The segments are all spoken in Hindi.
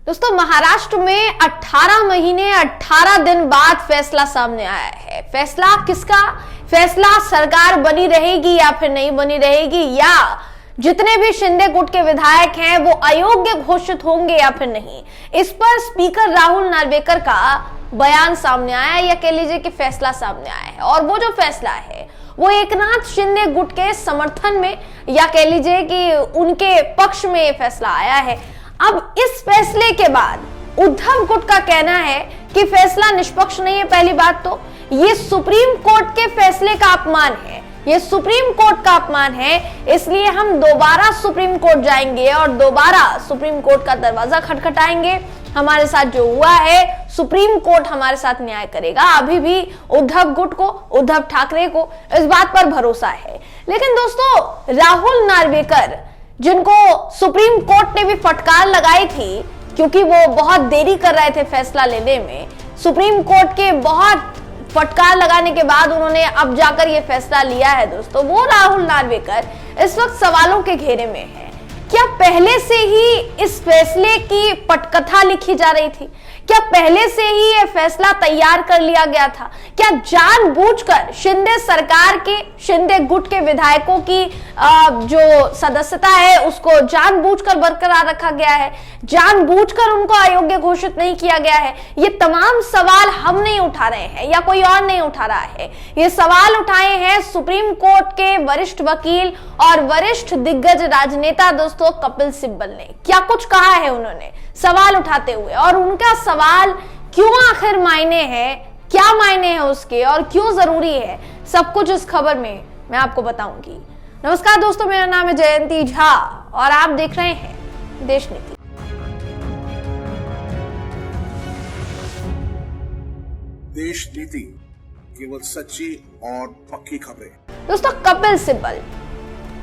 दोस्तों, महाराष्ट्र में 18 महीने 18 दिन बाद फैसला सामने आया है। फैसला किसका? फैसला सरकार बनी रहेगी या फिर नहीं बनी रहेगी, या जितने भी शिंदे गुट के विधायक हैं वो अयोग्य घोषित होंगे या फिर नहीं। इस पर स्पीकर राहुल नार्वेकर का बयान सामने आया, या कह लीजिए कि फैसला सामने आया है। और वो जो फैसला है वो एकनाथ शिंदे गुट के समर्थन में, या कह लीजिए कि उनके पक्ष में ये फैसला आया है। अब इस फैसले के बाद उद्धव गुट का कहना है कि फैसला निष्पक्ष नहीं है। पहली बात तो ये सुप्रीम कोर्ट के फैसले का अपमान है, ये सुप्रीम कोर्ट का अपमान है, इसलिए हम दोबारा सुप्रीम कोर्ट जाएंगे और दोबारा सुप्रीम कोर्ट का दरवाजा खटखटाएंगे। हमारे साथ जो हुआ है, सुप्रीम कोर्ट हमारे साथ न्याय करेगा। अभी भी उद्धव गुट को, उद्धव ठाकरे को इस बात पर भरोसा है। लेकिन दोस्तों, राहुल नार्वेकर, जिनको सुप्रीम कोर्ट ने भी फटकार लगाई थी क्योंकि वो बहुत देरी कर रहे थे फैसला लेने में, सुप्रीम कोर्ट के बहुत फटकार लगाने के बाद उन्होंने अब जाकर ये फैसला लिया है। दोस्तों, वो राहुल नार्वेकर इस वक्त सवालों के घेरे में है। क्या पहले से ही इस फैसले की पटकथा लिखी जा रही थी? क्या पहले से ही यह फैसला तैयार कर लिया गया था? क्या जानबूझकर शिंदे सरकार के, शिंदे गुट के विधायकों की जो सदस्यता है उसको जानबूझकर बरकरार रखा गया है? जानबूझकर उनको अयोग्य घोषित नहीं किया गया है? ये तमाम सवाल हम नहीं उठा रहे हैं या कोई और नहीं उठा रहा है। ये सवाल उठाए हैं सुप्रीम कोर्ट के वरिष्ठ वकील और वरिष्ठ दिग्गज राजनेता दोस्तों कपिल सिब्बल ने। क्या कुछ कहा है उन्होंने सवाल उठाते हुए, और उनका सवाल क्यों आखिर मायने है, क्या मायने हैं उसके और क्यों जरूरी है, सब कुछ इस खबर में मैं आपको बताऊंगी। नमस्कार दोस्तों, मेरा नाम है जयंती झा और आप देख रहे हैं देश नीति। देश नीति, केवल सच्ची और पक्की खबरें। दोस्तों, कपिल सिब्बल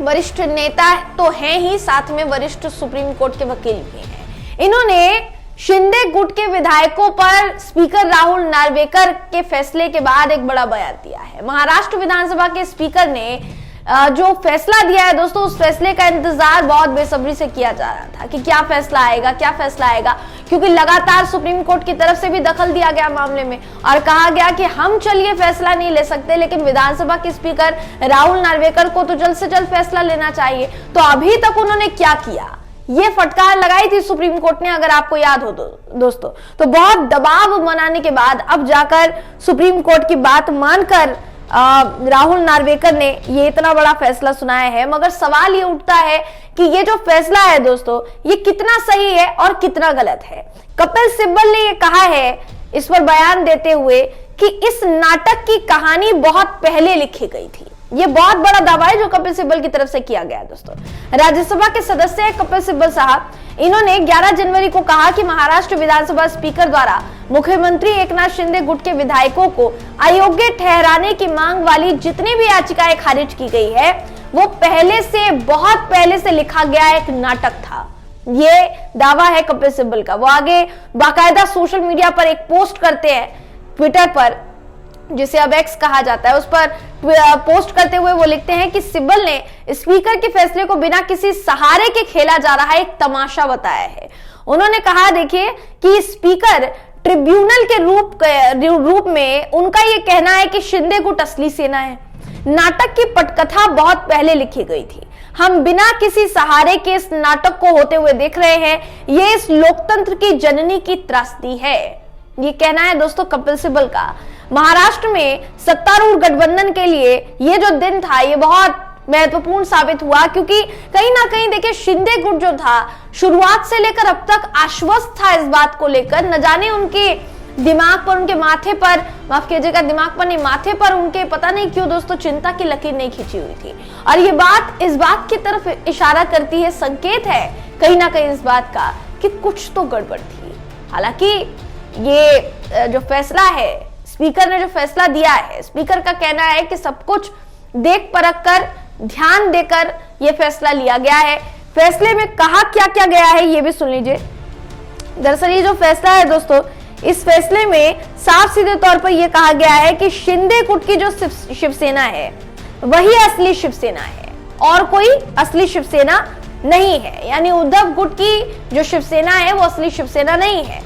वरिष्ठ नेता तो हैं ही, साथ में वरिष्ठ सुप्रीम कोर्ट के वकील भी हैं। इन्होंने शिंदे गुट के विधायकों पर स्पीकर राहुल नार्वेकर के फैसले के बाद एक बड़ा बयान दिया है। महाराष्ट्र विधानसभा के स्पीकर ने जो फैसला दिया है दोस्तों, उस फैसले का इंतजार बहुत बेसब्री से किया जा रहा था कि क्या फैसला आएगा, क्या फैसला आएगा, क्योंकि लगातार सुप्रीम कोर्ट की तरफ से भी दखल दिया गया मामले में और कहा गया कि हम चलिए फैसला नहीं ले सकते, लेकिन विधानसभा के स्पीकर राहुल नार्वेकर को तो जल्द से जल्द फैसला लेना चाहिए। तो अभी तक उन्होंने क्या किया, ये फटकार लगाई थी सुप्रीम कोर्ट ने, अगर आपको याद हो दोस्तों। तो बहुत दबाव बनाने के बाद अब जाकर सुप्रीम कोर्ट की बात मानकर राहुल नार्वेकर ने ये इतना बड़ा फैसला सुनाया है। मगर सवाल ये उठता है कि ये जो फैसला है दोस्तों, ये कितना सही है और कितना गलत है। कपिल सिब्बल ने ये कहा है इस पर बयान देते हुए कि इस नाटक की कहानी बहुत पहले लिखी गई थी। ये बहुत बड़ा दावा है जो कपिल सिब्बल की तरफ से किया गया है दोस्तों। राज्यसभा के सदस्य है कपिल सिब्बल साहब। इन्होंने 11 जनवरी को कहा कि महाराष्ट्र विधानसभा स्पीकर द्वारा मुख्यमंत्री एकनाथ शिंदे गुट के विधायकों को अयोग्य ठहराने की मांग वाली जितनी भी याचिकाएं खारिज की गई है, वो पहले से, बहुत पहले से लिखा गया एक नाटक था। ये दावा है कपिल सिब्बल का। वो आगे बाकायदा सोशल मीडिया पर एक पोस्ट करते हैं, ट्विटर पर, जिसे अब एक्स कहा जाता है, उस पर पोस्ट करते हुए वो लिखते हैं कि सिब्बल ने स्पीकर के फैसले को बिना किसी सहारे के खेला जा रहा एक तमाशा बताया है। उन्होंने कहा, देखिए कि स्पीकर ट्रिब्यूनल के रूप में उनका ये कहना है कि शिंदे गुट असली सेना है। नाटक की पटकथा बहुत पहले लिखी गई थी। हम बिना किसी सहारे के इस नाटक को होते हुए देख रहे हैं। ये इस लोकतंत्र की जननी की त्रासदी है। ये कहना है दोस्तों कपिल सिब्बल का। महाराष्ट्र में सत्तारूढ़ गठबंधन के लिए ये जो दिन था, ये बहुत महत्वपूर्ण साबित हुआ, क्योंकि कहीं ना कहीं देखिए शिंदे गुट जो था शुरुआत से लेकर अब तक आश्वस्त था इस बात को लेकर। न जाने उनके दिमाग पर, उनके माथे पर, माफ कीजिएगा दिमाग पर नहीं, माथे पर उनके पता नहीं क्यों दोस्तों चिंता की लकीर नहीं खींची हुई थी। और ये बात इस बात की तरफ इशारा करती है, संकेत है कहीं ना कहीं इस बात का कि कुछ तो गड़बड़ थी। हालांकि ये जो फैसला है, स्पीकर ने जो फैसला दिया है, स्पीकर का कहना है कि सब कुछ देख परख कर, ध्यान देकर यह फैसला लिया गया है। फैसले में कहा क्या क्या गया है ये भी सुन लीजिए। दरअसल ये जो फैसला है दोस्तों, इस फैसले में साफ सीधे तौर पर यह कहा गया है कि शिंदे गुट की जो शिवसेना है वही असली शिवसेना है और कोई असली शिवसेना नहीं है, यानी उद्धव गुट की जो शिवसेना है वो असली शिवसेना नहीं है।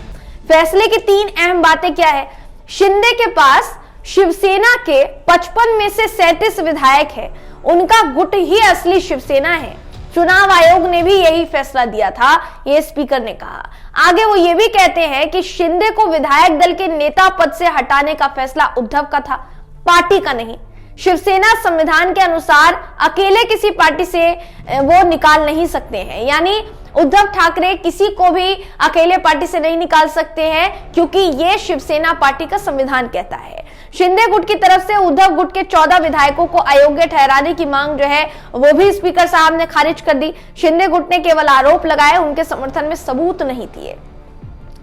फैसले की 3 अहम बातें क्या है? शिंदे के पास शिवसेना के 55 में से 37 विधायक है, उनका गुट ही असली शिवसेना है। चुनाव आयोग ने भी यही फैसला दिया था, ये स्पीकर ने कहा। आगे वो ये भी कहते हैं कि शिंदे को विधायक दल के नेता पद से हटाने का फैसला उद्धव का था, पार्टी का नहीं। शिवसेना संविधान के अनुसार अकेले किसी पार्टी से वो निकाल नहीं सकते हैं, यानी उद्धव ठाकरे किसी को भी अकेले पार्टी से नहीं निकाल सकते हैं, क्योंकि ये शिवसेना पार्टी का संविधान कहता है। शिंदे गुट की तरफ से उद्धव गुट के 14 विधायकों को अयोग्य ठहराने की मांग जो है वो भी स्पीकर साहब ने खारिज कर दी। शिंदे गुट ने केवल आरोप लगाए, उनके समर्थन में सबूत नहीं दिए।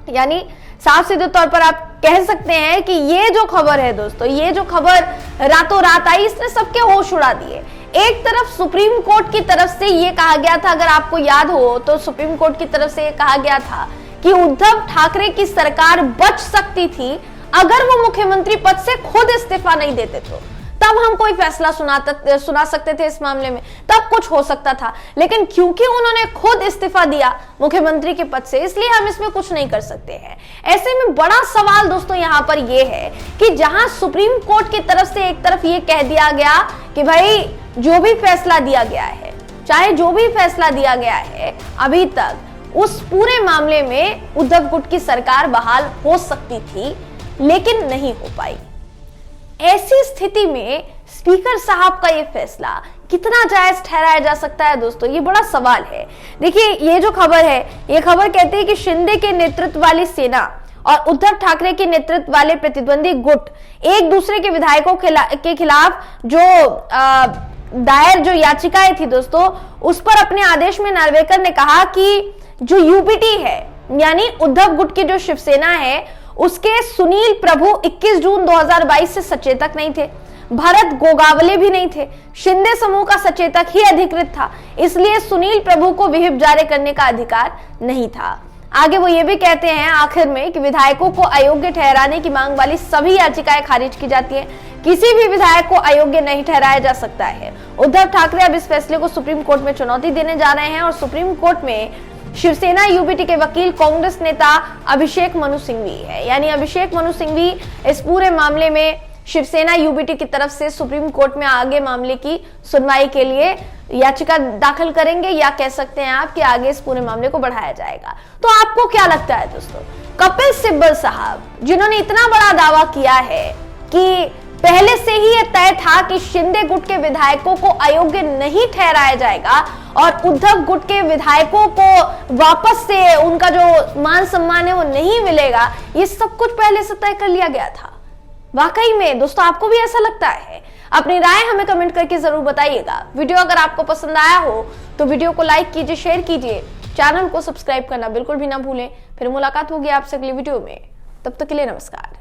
यानी साफ सीधे तौर पर आप कह सकते हैं कि ये जो खबर है दोस्तों, ये जो खबर रातों रात आई, इसने सबके होश उड़ा दिए। एक तरफ सुप्रीम कोर्ट की तरफ से ये कहा गया था, अगर आपको याद हो तो सुप्रीम कोर्ट की तरफ से ये कहा गया था कि उद्धव ठाकरे की सरकार बच सकती थी अगर वो मुख्यमंत्री पद से खुद इस्तीफा नहीं देते तो, तब हम कोई फैसला सुना सकते थे इस मामले में, तब कुछ हो सकता था। लेकिन क्योंकि उन्होंने खुद इस्तीफा दिया मुख्यमंत्री के पद से, इसलिए हम इसमें कुछ नहीं कर सकते हैं। ऐसे में बड़ा सवाल दोस्तों यहाँ पर यह है कि जहां सुप्रीम कोर्ट की तरफ से एक तरफ ये कह दिया गया कि भाई जो भी फैसला दिया गया है, चाहे जो भी फैसला दिया गया है, अभी तक उस पूरे मामले में उद्धव गुट की सरकार बहाल हो सकती थी, लेकिन नहीं हो पाई। ऐसी स्थिति में स्पीकर साहब का यह फैसला कितना जायज ठहराया जा सकता है दोस्तों, ये बड़ा सवाल है। देखिए ये जो खबर है, ये खबर कहती है कि शिंदे के नेतृत्व वाली सेना और उद्धव ठाकरे के नेतृत्व वाले प्रतिद्वंदी गुट एक दूसरे के विधायकों के खिलाफ जो दायर जो याचिकाएं थी दोस्तों, उस पर अपने आदेश में नार्वेकर ने कहा कि जो यूपीटी है, यानी उद्धव गुट की जो शिवसेना है, उसके सुनील प्रभु 21 जून 2022 से सचेतक नहीं थे, भरत गोगावले भी नहीं थे, शिंदे समूह का सचेतक ही अधिकृत था, इसलिए सुनील प्रभु को विहिप जारी करने का अधिकार नहीं था। आगे वो ये भी कहते हैं आखिर में कि विधायकों को अयोग्य ठहराने की मांग वाली सभी याचिकाएं खारिज की जाती हैं, किसी भी विधायक को अयोग्य नहीं ठहराया जा सकता है। उद्धव ठाकरे अब इस फैसले को सुप्रीम कोर्ट में चुनौती देने जा रहे हैं और सुप्रीम कोर्ट में शिवसेना यूबीटी के वकील कांग्रेस नेता अभिषेक मनु सिंघवी है, यानी अभिषेक मनु सिंघवी इस पूरे मामले में शिवसेना यूबीटी की तरफ से सुप्रीम कोर्ट में आगे मामले की सुनवाई के लिए याचिका दाखिल करेंगे, या कह सकते हैं आप कि आगे इस पूरे मामले को बढ़ाया जाएगा। तो आपको क्या लगता है दोस्तों, कपिल सिब्बल साहब जिन्होंने इतना बड़ा दावा किया है कि पहले से ही यह तय था कि शिंदे गुट के विधायकों को अयोग्य नहीं ठहराया जाएगा और उद्धव गुट के विधायकों को वापस से उनका जो मान सम्मान है वो नहीं मिलेगा, ये सब कुछ पहले से तय कर लिया गया था। वाकई में दोस्तों आपको भी ऐसा लगता है? अपनी राय हमें कमेंट करके जरूर बताइएगा। वीडियो अगर आपको पसंद आया हो तो वीडियो को लाइक कीजिए, शेयर कीजिए, चैनल को सब्सक्राइब करना बिल्कुल भी ना भूलें। फिर मुलाकात होगी आपसे अगली वीडियो में, तब तक के लिए नमस्कार।